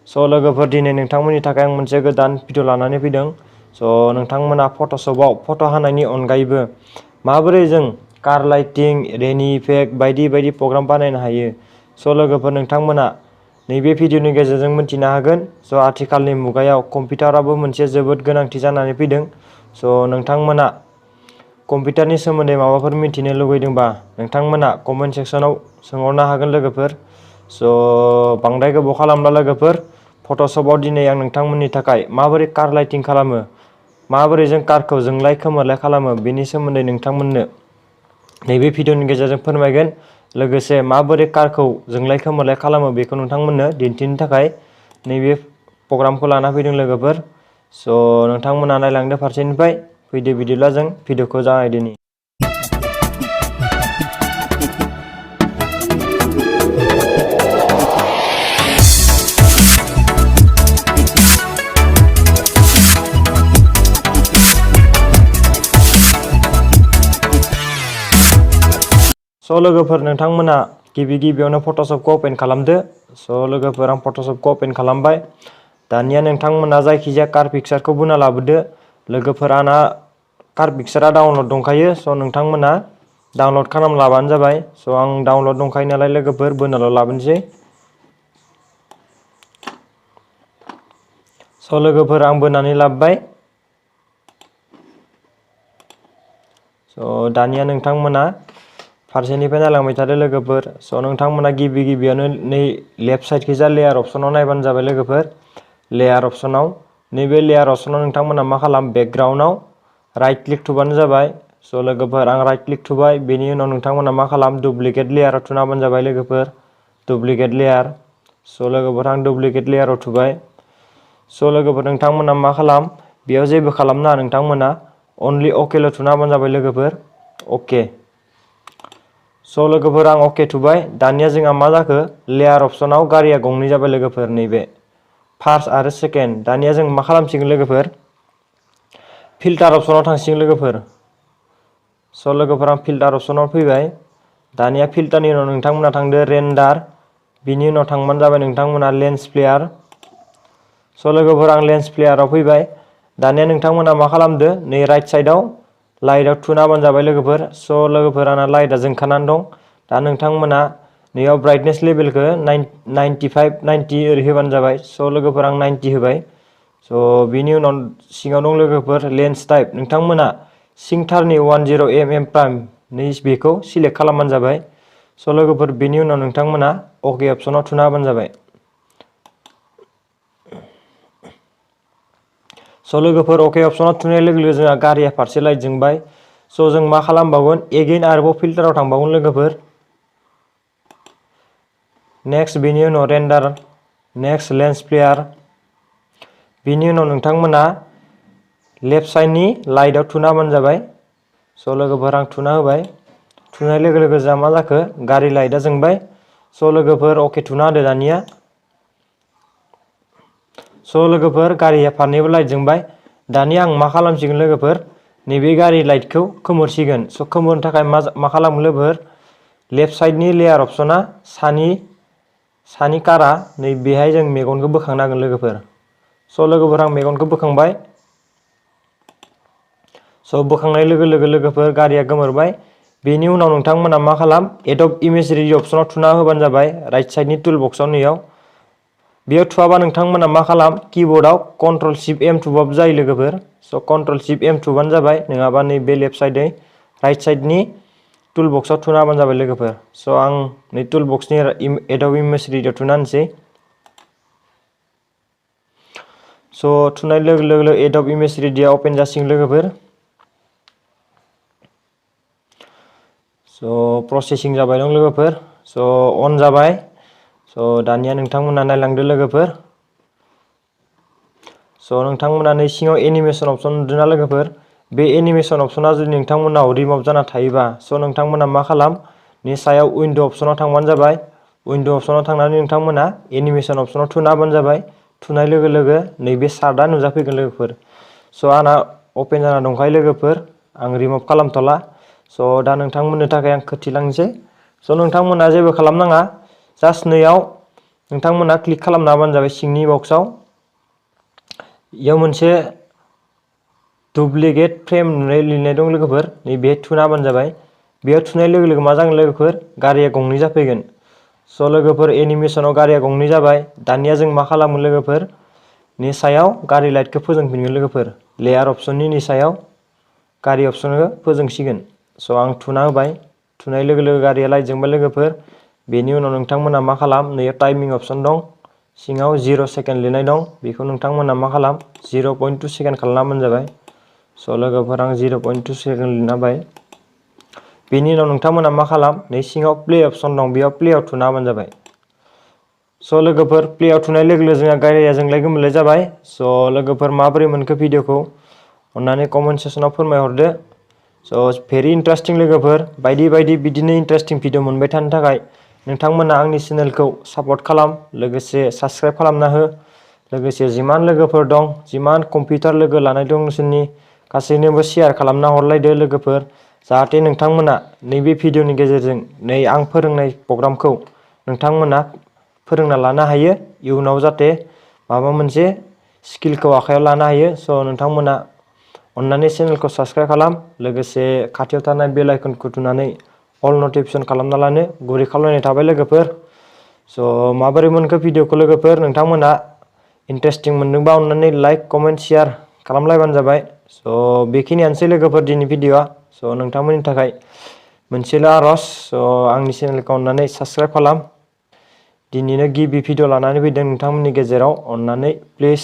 स' लोगोफोर दिनै नोंथांमोननि थाखाय आं मोनसे गोदान भिडिअ लानानै फैदों। स' नोंथांमोना फट'शपआव फट' हानायनि अनगायैबो माबोरै जों कार लाइटिं, रेनि इफेक्ट बायदि बायदि प्रग्राम बानायनो हायो। स' लोगोफोर नोंथांमोना नैबे भिडिअनि गेजेरजों मिन्थिनो हागोन। स' आथिखालनि मुगायाव कम्पिउटाराबो मोनसे जोबोद गोनांथि जानानै फैदों। स' नोंथांमोना कम्पिउटारनि सोमोन्दै माबाफोर मिथिनो लुगैदोंबा नोंथांमोना कमेन्ट सेक्सनाव सोंहरनो हागोन लोगोफोर। स' बांद्राय गोबाव खालामला लोगोफोर, फट'शपआव दिनै आं नोंथांमोननि थाखाय माबोरै कार लाइटिं खालामो, माबोरै जों कारखौ जोंलाय खोमोरलाय खालामो बेनि सोमोन्दै नोंथांमोननो नैबे भिडिअनि गेजेरजों फोरमायगोन। लोगोसे माबोरै कारखौ जोंलाय खोमोरलाय खालामो बेखौ नोंथांमोननो दिन्थिनो थाखाय नैबे प्रग्रामखौ लाना फैदों लोगोफोर। स' नोंथांमोना नायलांदो फारसेनिफ्राय। फैदो बिदिब्ला जों भिडिअखौ जागायदिनि। स' लोगोफोर नोंथांमोना गिबियावनो फट'शपखौ अपेन खालामदो। स' लोगोफोर आं फट'शपखौ अपेन खालामबाय। दानिया नोंथांमोना जायखिजाया कार पिक्सारखौ बोना लाबोदो। लोगोफोर आंना कार पिक्सारा डाउनलड दंखायो। स' नोंथांमोना डाउनलड खालामना लाबानो जाबाय। स' आं डाउनलड दंखायो नालाय लोगोफोर बोनाल' लाबोनोसै। स' लोगोफोर आं बोनानै लाबोबाय। स' दानिया नोंथांमोना फारसेनिफ्राय नायलांबाय थादो लोगोफोर। स' नोंथांमोना गिबियावनो नै लेफ्ट साइडखिजा लेयार अपसनाव नायबानो जाबाय लोगोफोर। लेयार अपसनाव, नैबे लेयार अपसनाव नोंथांमोना मा खालाम, बेकग्राउन्डआव राइट क्लिक थुबानो जाबाय। स' लोगोफोर आं राइट क्लिक थुबाय। बेनि उनाव नोंथांमोना मा खालाम, डुप्लिकेट लेयाराव थुना होबानो जाबाय लोगोफोर। डुप्लिकेट लेयार। स' लोगोफोर आं डुप्लिकेट लेयाराव थुबाय। स' लोगोफोर नोंथांमोना मा खालाम, बेयाव जेबो खालामनाङा नोंथांमोना अनलि अकेल' थुना होबानो जाबाय लोगोफोर। अके। स' लोगोफोर आं अके थुबाय। दानिया जोंहा मा जाखो, लेयार अपसनाव गारिया गंनै जाबाय लोगोफोर, नैबे फार्स्ट आरो सेकेन्ड। दानिया जों मा खालामसिगोन लोगोफोर, फिल्टार अपसनाव थांसिगोन लोगोफोर। स' लोगोफोर आं फिल्टार अपसनाव फैबाय। दानिया फिल्टारनि उनाव नोंथांमोना थांदो रेन्डार। बिनि उनाव थांबानो जाबाय नोंथांमोना लेन्स प्लेयार। स' लोगोफोर आं लेन्स प्लेयाराव फैबाय। दानिया नोंथांमोना मा खालामदो, नै राइट साइडआव लाइटआव थुना होबानो जाबाय लोगोफोर। स' लोगोफोर आंना लाइटआ जोंखानानै दं। दा नोंथांमोना नैयाव ब्राइटनेस लेभेलखौ 95, 90 ओरै होबानो जाबाय। स' लोगोफोर आं 90 होबाय। स' बिनि उनाव सिङाव दं लोगोफोर लेन्स टाइप। नोंथांमोना सिंथारनि 10mm प्राइम नै बेखौ सिलेक्ट खालामबानो जाबाय। स' लोगोफोर बेनि उनाव नोंथांमोना अके अपसनाव थुना होबानो जाबाय। स' लोगोफोर अके अपसनाव थुनाय लोगो लोगो जोंहा गारिया फारसे लाइट जोंबाय। स' जों मा खालामबावगोन, एगेइन आरोबाव फिल्टाराव थांबावगोन लोगोफोर। नेक्स्ट बेनि उनाव रेन्डार, नेक्स्ट लेन्स प्लेयार। बेनि उनाव नोंथांमोना लेफ्ट साइडनि लाइटआव थुना होबानो जाबाय। स' लोगोफोर आं थुना होबाय। थुनाय लोगो लोगो जोंहा मा जाखो, गारि लाइटआ जोंबाय। स' लोगोफोर अके थुना होदो दानिया। स' लोगोफोर गारिया फारनैबो लाइट जोंबाय। दानिया आं मा खालामसिगोन लोगोफोर, नैबे गारि लाइटखौ खोमोरसिगोन। स' खोमोरनो थाखाय मा खालामो लोगोफोर, लेफ्ट साइडनि लेयार अपसना सानि कारा नै बेहाय जों मेगनखौ बोखांनांगोन लोगोफोर। स' लोगोफोर आं मेगनखौ बोखांबाय। स' बोखांनाय लोगो लोगो लोगोफोर गारिया गोमोरबाय। बेनि उनाव नोंथांमोना मा खालाम, एडब इमेज अपसनाव थुना होबानो जाबाय राइट साइडनि टुल बक्सआव। नैयाव बेयाव थुआबा नोंथांमोना मा खालाम, किबर्डआव Ctrl+Shift+M थुबाबो जायो लोगोफोर। स' Ctrl+Shift+M थुबानो जाबाय, नङाबा नैबे लेफ्ट साइडै राइट साइडनि टुल बक्सआव थुना होबानो जाबाय लोगोफोर। स' आं नै टुल बक्सनि एडब इमेज एडिटआव थुना होनोसै। स' थुनाय लोगो लोगो एडब इमेज एडिटआ अपेन जासिगोन लोगोफोर। स' प्रसेसिं जाबाय दं लोगोफोर। स' अन जाबाय। स' दानिया नोंथांमोना नायलांदो लोगोफोर। स' नोंथांमोना नै सिङाव एनिमेसन अपसन नुदोंना लोगोफोर। बे एनिमेसन अपसना जुदि नोंथांमोनाव रिमुभ जाना थायोबा, स' नोंथांमोना मा खालाम, नि सायाव उइन्ड' अपसनाव थांबानो जाबाय। उइन्ड' अपसनाव थांनानै नोंथांमोना एनिमेसन अपसनाव थुना होबानो जाबाय। थुनाय लोगो लोगो नैबे सार्टआ नुजाफैगोन लोगोफोर। स' आंना अपेन जाना दंखायो लोगोफोर, आं रिमुभ खालामथ'ला। स' दा नोंथांमोननो थाखाय आं खोथिलांनोसै। स' नोंथांमोना जेबो खालामनाङा, जास्ट नैयाव नोंथांमोना क्लिक खालामना होबानो जाबाय सिंनि बक्सआव इयाव मोनसे डुप्लिकेट फ्रेम लिरनाय दं लोगोफोर नैबे थुना होबानो जाबाय बेयाव थुनाय लोगो लोगो मा जागोन लोगोफोर गारिया गंनै जाफैगोन स' लोगोफोर एनिमेसनाव गारिया गंनै जाबाय दानिया जों मा खालामो लोगोफोर नि सायाव गारि लाइटखौ फोजोंफिनगोन लोगोफोर लेयार अपसननि नि सायाव गारि अपसनखौ फोजोंसिगोन स' आं थुना होबाय थुनाय लोगो लोगो गारिया लाइट जोंबाय लोगोफोर बेनि उनाव नोंथांमोना मा खालाम नैयाव टाइमिं अपसन दं सिङाव 0 सेकेन्ड लिरनाय दं बेखौ नोंथांमोना मा खालाम 0.2 सेकेन्ड खालामना होबानो जाबाय स' लोगोफोर आं 0.2 सेकेन्ड लिरना होबाय बेनि उनाव नोंथांमोना मा खालाम नै सिङाव प्ले अपसन दं बेयाव प्लेआव थुना होबानो जाबाय स' लोगोफोर प्लेआव थुनाय लोगो लोगो जोंहा गारिया जोंलाय गोमोलाय जाबाय स' लोगोफोर माबोरै मोनखो भिडिअखौ अन्नानै कमेन्ट सेक्सनाव फोरमायहरदो स' भेरि इन्टारेस्टिं लोगोफोर बायदि बायदि बिदिनो इन्टारेस्टिं भिडिअ मोनबाय थानो थाखाय नोंथांमोना आंनि चेनेलखौ सापर्ट खालाम लोगोसे साबस्क्राइब खालामना हो लोगोसे जिमान लोगोफोर दं जिमान कम्पिउटार लोगो लानाय दं नोंसोरनि गासैनोबो शेयार खालामना हरलायदो लोगोफोर जाहाथे नोंथांमोना नैबे भिडिअनि गेजेरजों नै आं फोरोंनाय प्रग्रामखौ नोंथांमोना फोरोंना लानो हायो इयुनाव जाहाथे माबा मोनसे स्किलखौ आखायाव लानो हायो स' नोंथांमोना अन्नानै चेनेलखौ साबस्क्राइब खालाम लोगोसे खाथियाव थानाय बेल आइकनखौ थुनानै अल नटिफिकेसन खालामना लानो गुरै खावलायनाय थाबाय लोगोफोर स' माबोरै मोनखो भिडिअखौ लोगोफोर नोंथांमोना इन्टारेस्टिं मोनदोंबा अन्नानै लाइक कमेन्ट शेयार खालामलायबानो जाबाय स' बेखिनियानोसै लोगोफोर दिनै भिडिअआ स' नोंथांमोननि थाखाय मोनसेल' आर'ज स' आंनि चेनेलखौ अन्नानै साबस्क्राइब खालाम दिनैनो गिबि भिडिअ लानानै फैदों नोंथांमोननि गेजेराव अन्नानै प्लिज